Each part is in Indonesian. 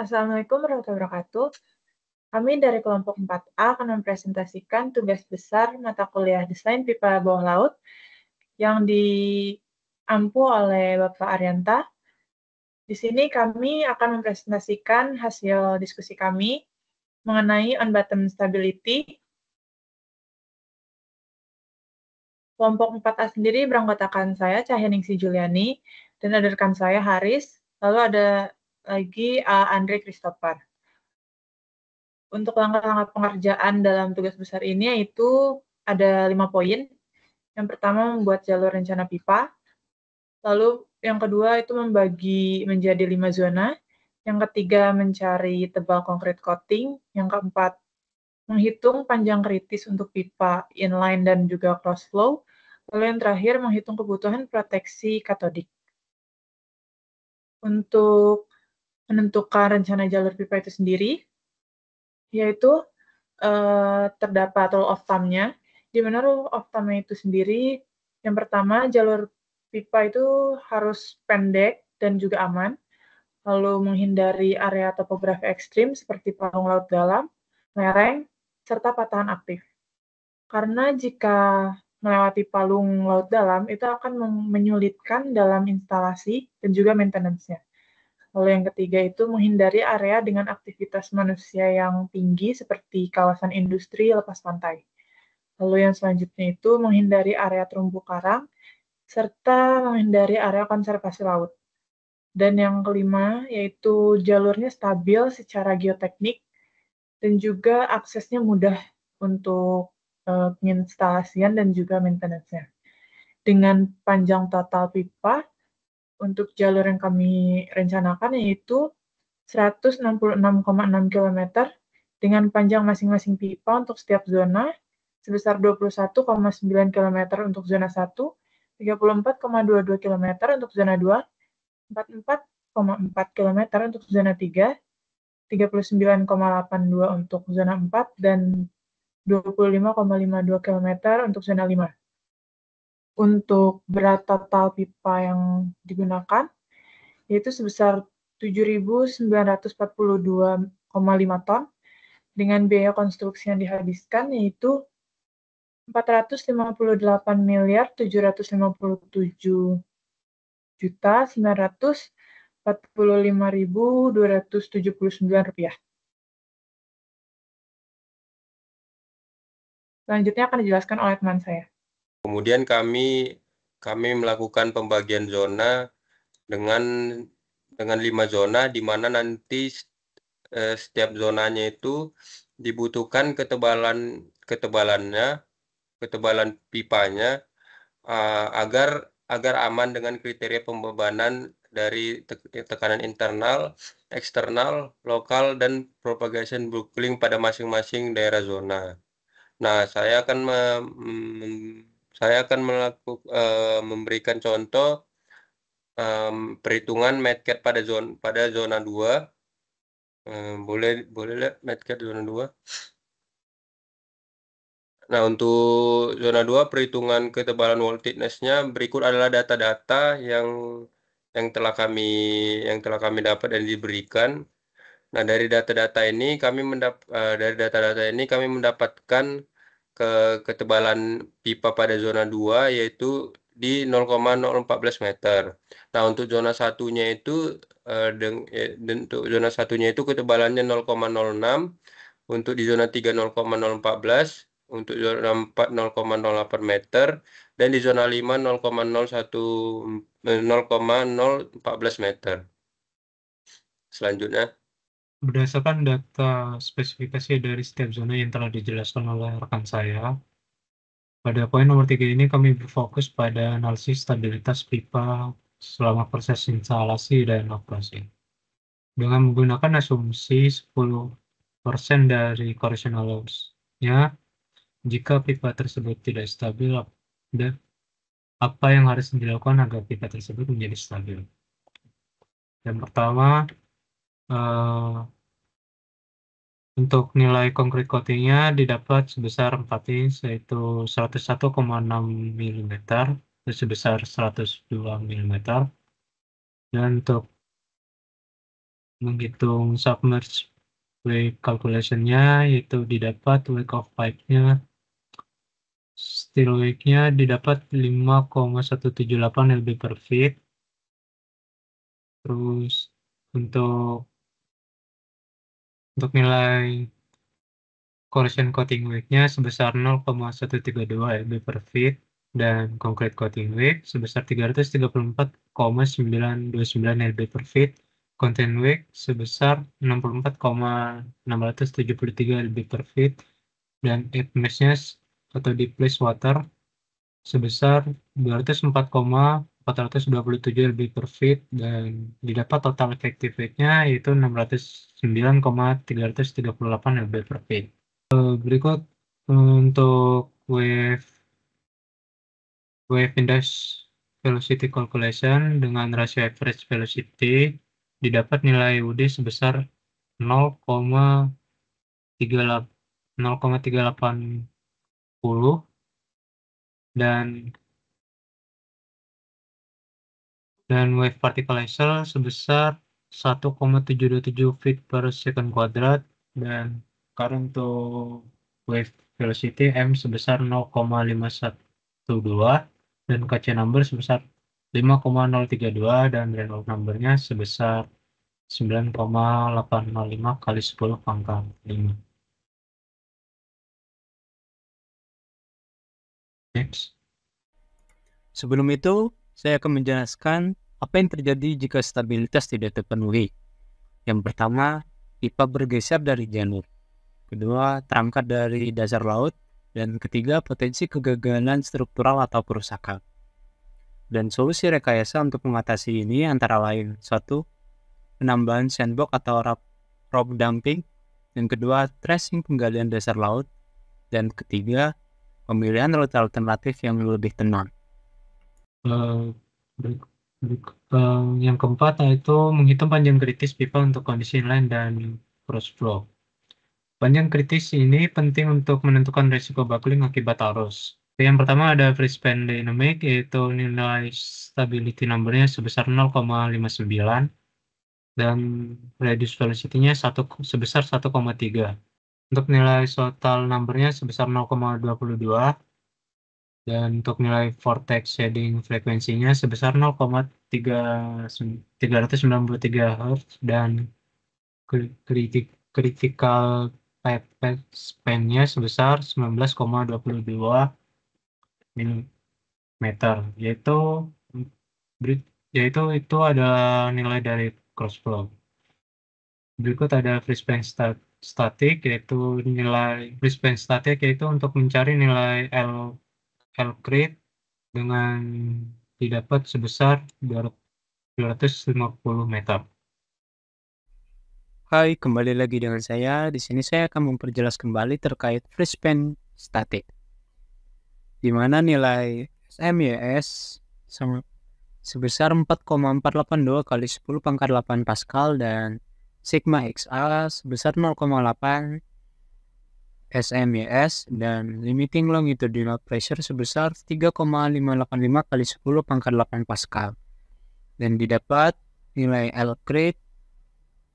Assalamualaikum warahmatullahi wabarakatuh. Kami dari kelompok 4A akan mempresentasikan tugas besar mata kuliah Desain Pipa Bawah Laut yang diampu oleh Bapak Arianta. Di sini kami akan mempresentasikan hasil diskusi kami mengenai on-bottom stability. Kelompok 4A sendiri beranggotakan saya, Cahyaningsi Juliani, dan ada rekan saya, Haris, lalu ada lagi Andre Christopher. Untuk langkah-langkah pengerjaan dalam tugas besar ini yaitu ada 5 poin. Yang pertama membuat jalur rencana pipa. Lalu yang kedua itu membagi menjadi 5 zona. Yang ketiga mencari tebal konkrit coating. Yang keempat menghitung panjang kritis untuk pipa inline dan juga cross flow. Lalu yang terakhir menghitung kebutuhan proteksi katodik. Untuk menentukan rencana jalur pipa itu sendiri, yaitu terdapat rule of thumb-nya, di mana rule of thumb-nya itu sendiri, yang pertama, jalur pipa itu harus pendek dan juga aman, lalu menghindari area topografi ekstrim seperti palung laut dalam, lereng, serta patahan aktif. Karena jika melewati palung laut dalam, itu akan menyulitkan dalam instalasi dan juga maintenance-nya. Lalu yang ketiga itu menghindari area dengan aktivitas manusia yang tinggi seperti kawasan industri lepas pantai. Lalu yang selanjutnya itu menghindari area terumbu karang serta menghindari area konservasi laut. Dan yang kelima yaitu jalurnya stabil secara geoteknik dan juga aksesnya mudah untuk penginstalasian dan juga maintenance-nya. Dengan panjang total pipa untuk jalur yang kami rencanakan yaitu 166,6 km dengan panjang masing-masing pipa untuk setiap zona sebesar 21,9 km untuk zona 1, 34,22 km untuk zona 2, 44,4 km untuk zona 3, 39,82 untuk zona 4, dan 25,52 km untuk zona 5. Untuk berat total pipa yang digunakan yaitu sebesar 7.942,5 ton dengan biaya konstruksi yang dihabiskan yaitu 457,957,945.279 rupiah. Selanjutnya akan dijelaskan oleh teman saya. Kemudian kami melakukan pembagian zona dengan 5 zona, di mana nanti setiap zonanya itu dibutuhkan ketebalan pipanya agar aman dengan kriteria pembebanan dari tekanan internal, eksternal, lokal, dan propagation buckling pada masing-masing daerah zona. Nah, saya akan memberikan contoh perhitungan MATCAT pada zona 2. Boleh lihat MATCAT zona 2. Nah, untuk zona 2 perhitungan ketebalan wall thickness-nya berikut adalah data-data yang telah kami dapat dan diberikan. Nah, dari data-data ini kami mendapatkan ketebalan pipa pada zona 2 yaitu di 0,014 meter. Nah, untuk zona satunya itu ketebalannya 0,06, untuk di zona 3 0,014, untuk zona 4 0,08 meter, dan di zona 5 0,014 meter. Selanjutnya, berdasarkan data spesifikasi dari setiap zona yang telah dijelaskan oleh rekan saya, pada poin nomor 3 ini kami berfokus pada analisis stabilitas pipa selama proses instalasi dan operasi. Dengan menggunakan asumsi 10% dari corrosional loss-nya, jika pipa tersebut tidak stabil, apa yang harus dilakukan agar pipa tersebut menjadi stabil? Yang pertama, untuk nilai konkrit coating-nya didapat sebesar 4 inch, yaitu 101,6 mm dan sebesar 102 mm. Dan untuk menghitung submerged wake calculation-nya, yaitu didapat wake of pipe-nya, still wake-nya didapat 5,178 lb per feet. Terus untuk nilai corrosion coating wake-nya sebesar 0,132 lb per feet dan concrete coating wake sebesar 334,929 lb per feet. Content wake sebesar 64,673 lb per feet dan deep mesh-nya atau deep place water sebesar 204,427 lb per feet dan didapat total effective weight-nya yaitu 609,338 lb per feet. Berikut untuk wave index velocity calculation dengan rasio average velocity didapat nilai UD sebesar 0,380 dan wave particle accel sebesar 1,727 feet per second kuadrat dan current untuk wave velocity M sebesar 0,512 dan KC number sebesar 5,032 dan Reynolds number-nya sebesar 9,805 kali 10 pangkat 5. Next. Sebelum itu, saya akan menjelaskan apa yang terjadi jika stabilitas tidak terpenuhi. Yang pertama, pipa bergeser dari janur. Kedua, terangkat dari dasar laut. Dan ketiga, potensi kegagalan struktural atau kerusakan. Dan solusi rekayasa untuk mengatasi ini antara lain: 1. Penambahan sandbox atau rock dumping. Dan kedua, tracing penggalian dasar laut. Dan ketiga, pemilihan rute alternatif yang lebih tenang. Yang keempat yaitu menghitung panjang kritis pipa untuk kondisi inline dan cross flow. Panjang kritis ini penting untuk menentukan risiko buckling akibat arus. Yang pertama ada free span dynamic, yaitu nilai stability number-nya sebesar 0,59 dan radius velocity-nya sebesar 1,3. Untuk nilai total number-nya sebesar 0,22 dan untuk nilai vortex shading frekuensinya sebesar 0,393 Hz dan critical pipe span-nya sebesar 19,22 mm, yaitu itu adalah nilai dari cross flow. Berikut ada free span static, yaitu nilai free span static yaitu untuk mencari nilai L crate dengan didapat sebesar 250 meter. Hai, kembali lagi dengan saya. Di sini saya akan memperjelas kembali terkait free span static, di mana nilai SMYS sebesar 4,482 kali 10 pangkat 8 Pascal dan sigma XA sebesar 0,8 SMYS dan limiting longitudinal pressure sebesar 3,585 kali 10 pangkat 8 Pascal dan didapat nilai L crate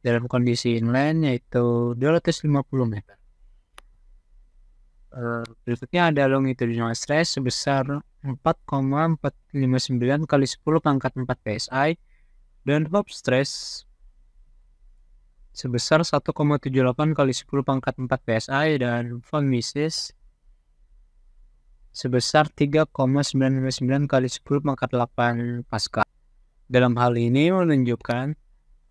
dalam kondisi inline yaitu 250 meter. Berikutnya ada longitudinal stress sebesar 4,459 kali 10 pangkat 4 PSI dan hop stress sebesar 1,78 kali 10 pangkat 4 PSI dan von Mises sebesar 3,959 kali 10 pangkat 8 Pascal. Dalam hal ini menunjukkan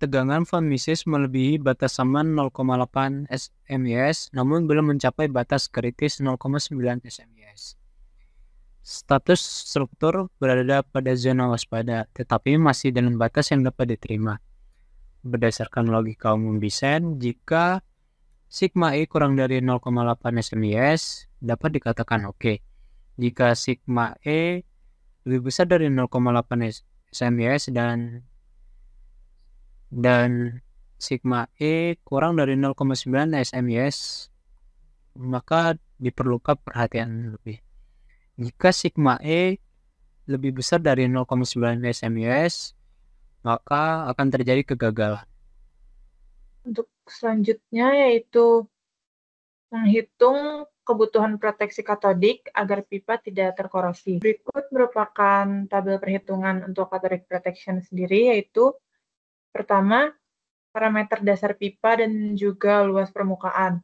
tegangan von Mises melebihi batas aman 0,8 SMYS namun belum mencapai batas kritis 0,9 SMYS. Status struktur berada pada zona waspada tetapi masih dalam batas yang dapat diterima. Berdasarkan logika umum desain, jika sigma E kurang dari 0,8 SMYS dapat dikatakan oke. Jika sigma E lebih besar dari 0,8 SMYS dan sigma E kurang dari 0,9 SMYS, maka diperlukan perhatian lebih. Jika sigma E lebih besar dari 0,9 SMYS, maka akan terjadi kegagalan. Untuk selanjutnya yaitu menghitung kebutuhan proteksi katodik agar pipa tidak terkorosi. Berikut merupakan tabel perhitungan untuk cathodic protection sendiri, yaitu pertama, parameter dasar pipa dan juga luas permukaan,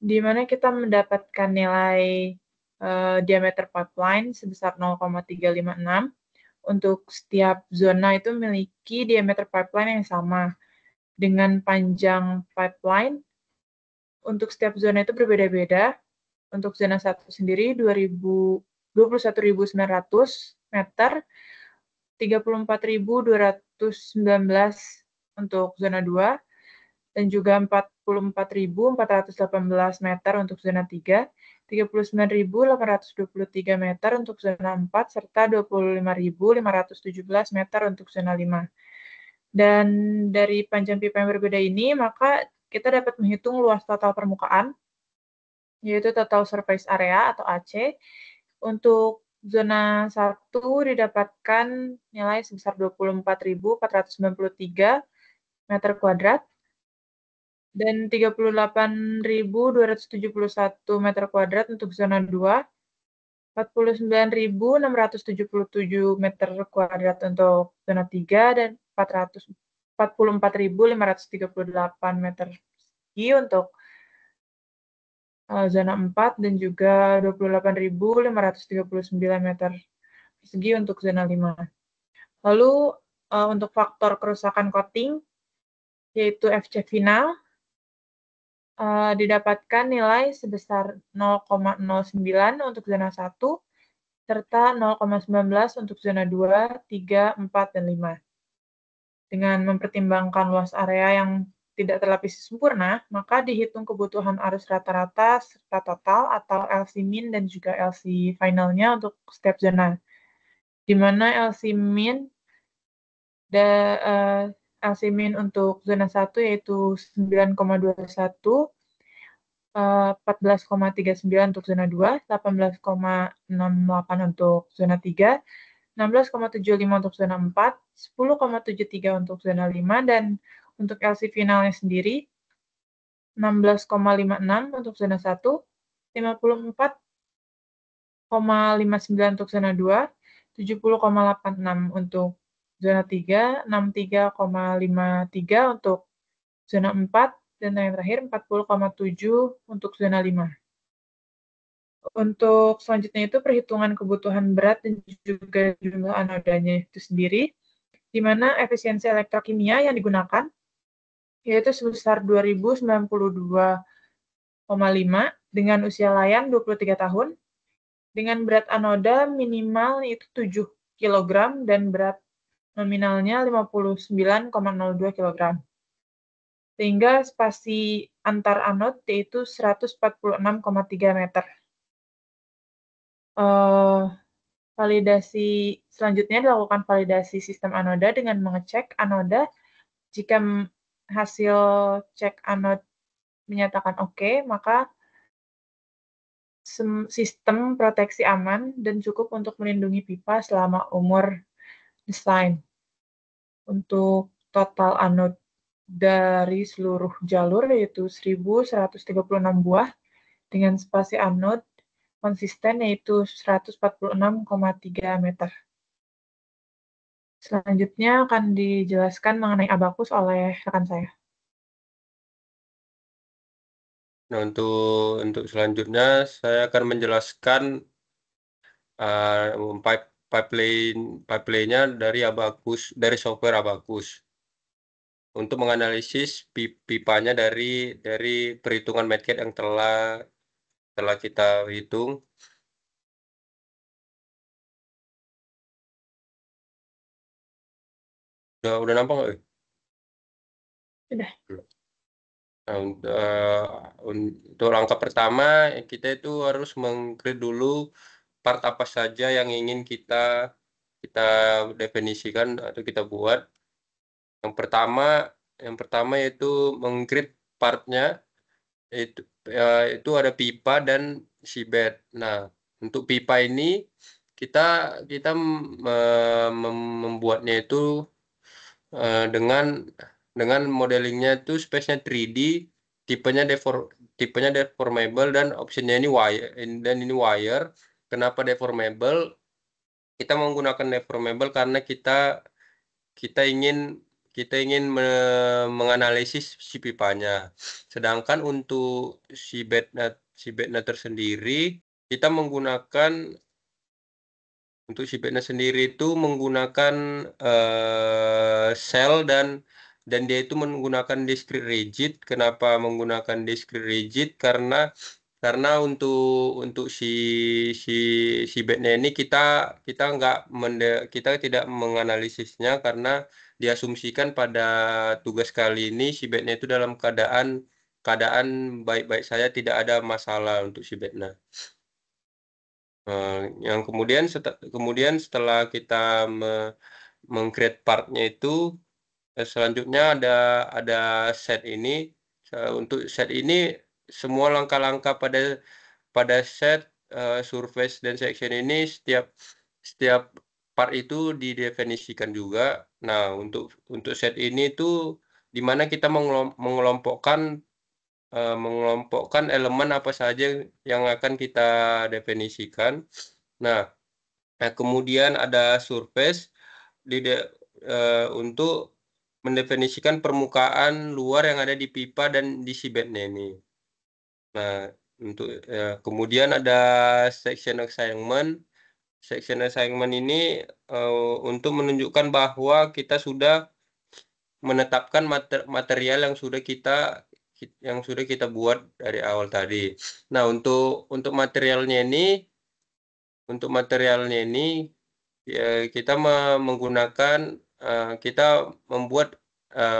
di mana kita mendapatkan nilai diameter pipeline sebesar 0,356. Untuk setiap zona itu memiliki diameter pipeline yang sama, dengan panjang pipeline untuk setiap zona itu berbeda-beda. Untuk zona 1 sendiri 21.900 meter, 34.219 untuk zona 2, dan juga 44.418 meter untuk zona 3, 39.823 meter untuk zona 4, serta 25.517 meter untuk zona 5. Dan dari panjang pipa yang berbeda ini, maka kita dapat menghitung luas total permukaan, yaitu total surface area atau AC. Untuk zona 1 didapatkan nilai sebesar 24.493 meter kuadrat, dan 38.271 meter kuadrat untuk zona 2, 49.677 meter kuadrat untuk zona 3, dan 44.538 meter persegi untuk zona 4, dan juga 28.539 meter persegi untuk zona 5. Lalu untuk faktor kerusakan coating, yaitu FC final, didapatkan nilai sebesar 0,09 untuk zona 1, serta 0,19 untuk zona 2, 3, 4, dan 5. Dengan mempertimbangkan luas area yang tidak terlapisi sempurna, maka dihitung kebutuhan arus rata-rata serta total atau LC min dan juga LC finalnya untuk setiap zona. Di mana LC min untuk zona 1 yaitu 9,21, 14,39 untuk zona 2, 18,68 untuk zona 3, 16,75 untuk zona 4, 10,73 untuk zona 5, dan untuk LC finalnya sendiri 16,56 untuk zona 1, 54,59 untuk zona 2, 70,86 untuk zona 3, 63,53 untuk zona 4, dan yang terakhir 40,7 untuk zona 5. Untuk selanjutnya itu perhitungan kebutuhan berat dan juga jumlah anodanya itu sendiri, di mana efisiensi elektrokimia yang digunakan yaitu sebesar 2092,5 dengan usia layan 23 tahun, dengan berat anoda minimal itu 7 kg dan berat nominalnya 59,02 kg. Sehingga spasi antar anod yaitu 146,3 meter. Validasi selanjutnya dilakukan validasi sistem anoda dengan mengecek anoda. Jika hasil cek anod menyatakan oke, maka sistem proteksi aman dan cukup untuk melindungi pipa selama umur desain. Untuk total anod dari seluruh jalur yaitu 1.136 buah dengan spasi anod konsisten yaitu 146,3 meter. Selanjutnya akan dijelaskan mengenai abakus oleh rekan saya. Nah, untuk selanjutnya saya akan menjelaskan pipeline-nya dari abakus, dari software abakus untuk menganalisis pipanya dari perhitungan MATCAD yang telah kita hitung. Udah nampak nggak? Sudah. Nah, untuk langkah pertama kita itu harus meng-create dulu part apa saja yang ingin kita definisikan atau kita buat. Yang pertama yaitu meng-create partnya, itu ada pipa dan seabed. Nah, untuk pipa ini kita membuatnya itu dengan dengan modelingnya itu space-nya 3D, tipenya deformable dan optionnya ini wire dan ini wire. Kenapa deformable? Kita menggunakan deformable karena kita ingin menganalisis si pipanya. Sedangkan untuk si bednya tersendiri kita menggunakan untuk si bednya sendiri itu menggunakan sel dan dia itu menggunakan discrete rigid. Kenapa menggunakan discrete rigid? Karena untuk si bednya ini kita tidak menganalisisnya karena diasumsikan pada tugas kali ini si bednya itu dalam keadaan baik-baik saja, tidak ada masalah untuk si bednya. Yang kemudian setelah kita meng-create partnya itu, selanjutnya ada set ini. Untuk set ini semua langkah-langkah pada set surface dan section ini setiap part itu didefinisikan juga. Nah, untuk set ini tuh di mana kita mengelompokkan elemen apa saja yang akan kita definisikan. Nah, kemudian ada surface untuk mendefinisikan permukaan luar yang ada di pipa dan di si bednya ini. Nah, kemudian ada section assignment. Section assignment ini untuk menunjukkan bahwa kita sudah menetapkan material yang sudah kita buat dari awal tadi. Nah, untuk materialnya ini ya, kita membuat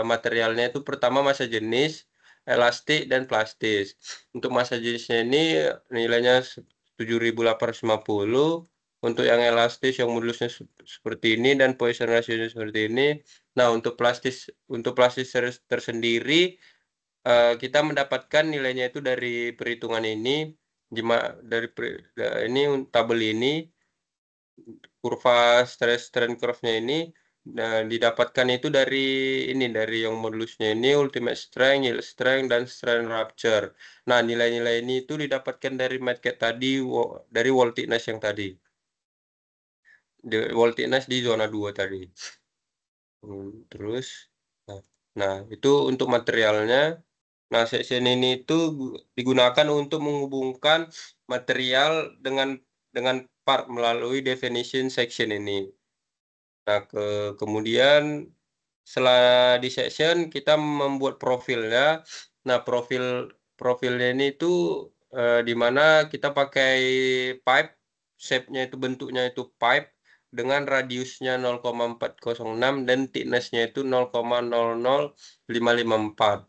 materialnya itu pertama massa jenis, elastik dan plastis. Untuk massa jenisnya ini nilainya 7.850. Untuk yang elastis yang modulusnya seperti ini dan Poisson ratio-nya seperti ini. Nah, untuk plastis tersendiri kita mendapatkan nilainya itu dari perhitungan ini, dari tabel ini, kurva strain curve-nya ini. Nah, didapatkan itu dari yang modulusnya ini, ultimate strength, yield strength, dan strain rupture. Nah, nilai-nilai ini itu didapatkan dari MATCAD tadi, dari wall thickness yang tadi. Wall thickness di zona 2 tadi. Terus, nah itu untuk materialnya. Nah, section ini itu digunakan untuk menghubungkan material dengan part melalui definition section ini. Nah, kemudian setelah di section kita membuat profilnya. Nah, profilnya ini itu di mana kita pakai pipe, shape-nya itu bentuknya itu pipe dengan radiusnya 0,406 dan thickness-nya itu 0,00554.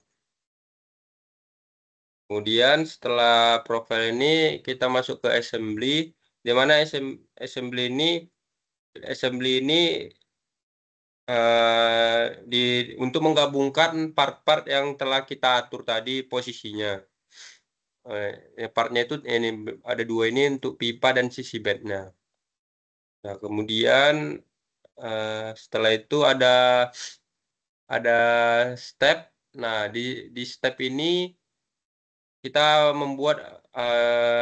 Kemudian setelah profil ini kita masuk ke assembly, di mana assembly ini untuk menggabungkan part-part yang telah kita atur tadi posisinya. Partnya itu ini ada 2 ini untuk pipa dan sisi bednya. Nah, kemudian setelah itu ada step. Nah, di step ini kita membuat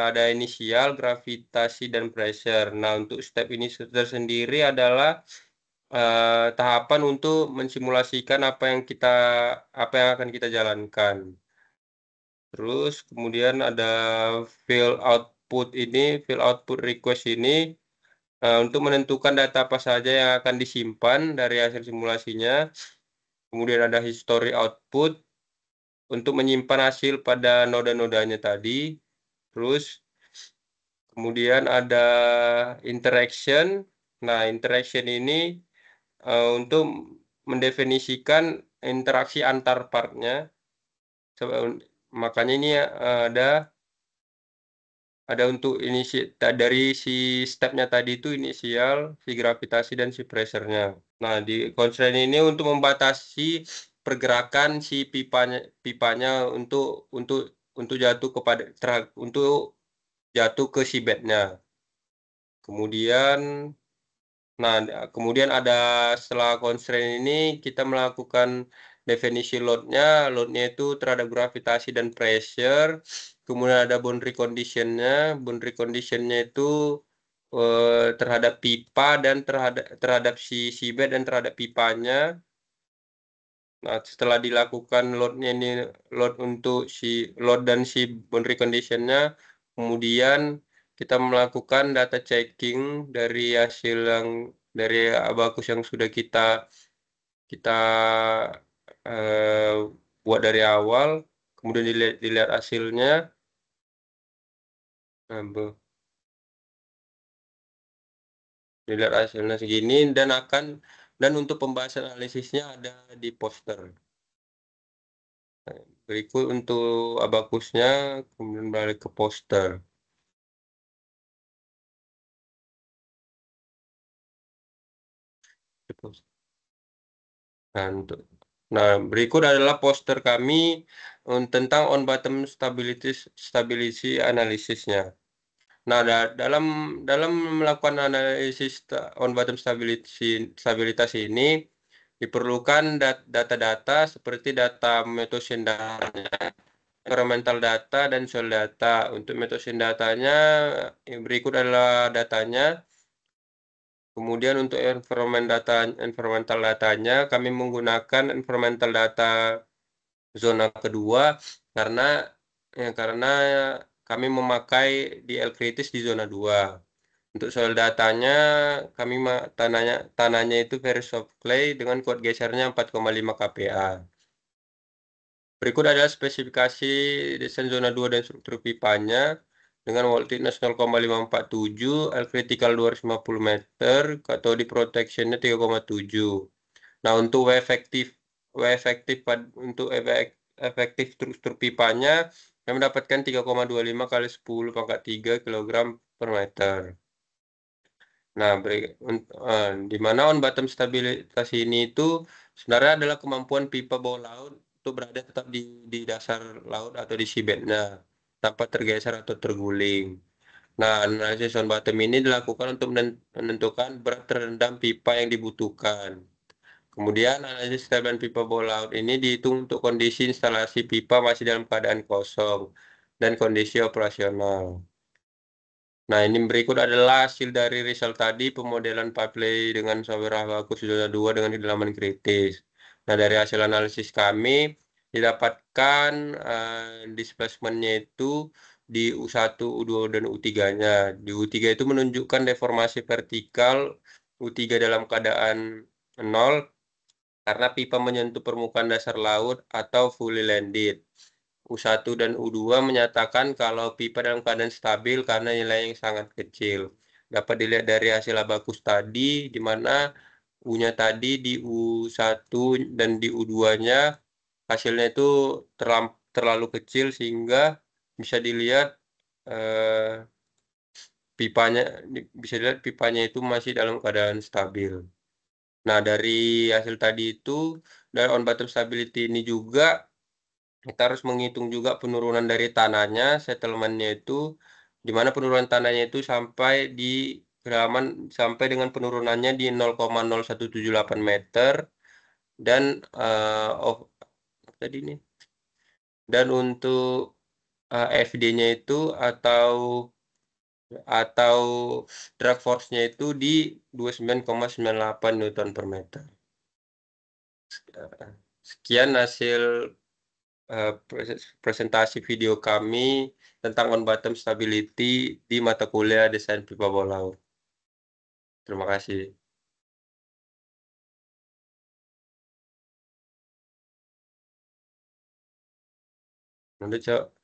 ada inisial, gravitasi, dan pressure. Nah, untuk step ini tersendiri adalah tahapan untuk mensimulasikan apa yang akan kita jalankan. Terus kemudian ada field output request ini untuk menentukan data apa saja yang akan disimpan dari hasil simulasinya. Kemudian ada history output untuk menyimpan hasil pada noda-nodanya tadi. Terus kemudian ada interaction. Nah, interaction ini untuk mendefinisikan interaksi antar partnya. Makanya ini ada untuk dari si stepnya tadi itu inisial, si gravitasi, dan si pressure-nya. Nah, di constraint ini untuk membatasi pergerakan si pipanya untuk jatuh ke si bednya. Kemudian ada setelah constraint ini kita melakukan definisi loadnya itu terhadap gravitasi dan pressure. Kemudian ada boundary conditionnya itu terhadap pipa dan terhadap si seabed dan terhadap pipanya. Nah, setelah dilakukan load untuk si load dan si boundary conditionnya, kemudian kita melakukan data checking dari hasil yang dari Abaqus yang sudah kita buat dari awal, kemudian dilihat hasilnya. Dilihat hasilnya segini dan untuk pembahasan analisisnya ada di poster. Berikut untuk Abaqusnya, kemudian balik ke poster. Nah, berikut adalah poster kami tentang on bottom stability analisisnya. Nah, dalam melakukan analisis on bottom stabilitas ini diperlukan data-data seperti data metosin datanya, environmental data dan soil data. Untuk metosin datanya berikut adalah datanya. Kemudian untuk environmental datanya kami menggunakan environmental data zona kedua karena kami memakai DL kritis di zona 2. Untuk soil datanya kami tanahnya itu very soft clay dengan kuat gesernya 4,5 kPa. Berikut adalah spesifikasi desain zona 2 dan struktur pipanya dengan wall thickness 0,547, L critical 250 meter, cathode protectionnya 3,7. Nah, untuk W efektif struktur pipanya kami mendapatkan 3,25 kali 10 pangkat 3 kg per meter. Nah, di mana on bottom stabilitas ini itu sebenarnya adalah kemampuan pipa bawah laut untuk berada tetap di dasar laut atau di seabednya tanpa tergeser atau terguling. Nah, analisis on bottom ini dilakukan untuk menentukan berat terendam pipa yang dibutuhkan. Kemudian analisis keadaan pipa bawah laut ini dihitung untuk kondisi instalasi pipa masih dalam keadaan kosong dan kondisi operasional. Nah, ini berikut adalah hasil dari result tadi pemodelan pipeline dengan software Abaqus zona 2 dengan kedalaman kritis. Nah, dari hasil analisis kami didapatkan displacement-nya itu di U1, U2, dan U3-nya. Di U3 itu menunjukkan deformasi vertikal, U3 dalam keadaan 0 karena pipa menyentuh permukaan dasar laut atau fully landed. U1 dan U2 menyatakan kalau pipa dalam keadaan stabil karena nilai yang sangat kecil. Dapat dilihat dari hasil Abaqus tadi, di mana U-nya tadi di U1 dan di U2-nya hasilnya itu terlalu kecil sehingga bisa dilihat pipanya itu masih dalam keadaan stabil. Nah, dari hasil tadi itu, dari on bottom stability ini juga kita harus menghitung juga penurunan dari tanahnya, settlement-nya itu, di mana penurunan tanahnya itu sampai di kedalaman sampai dengan penurunannya di 0,0178 meter dan tadi nih. Dan untuk FD-nya itu atau drag force-nya itu di 29,98 Newton per meter. Sekian hasil presentasi video kami tentang on bottom stability di mata kuliah desain pipa bawah laut. Terima kasih. Nanti, Cok.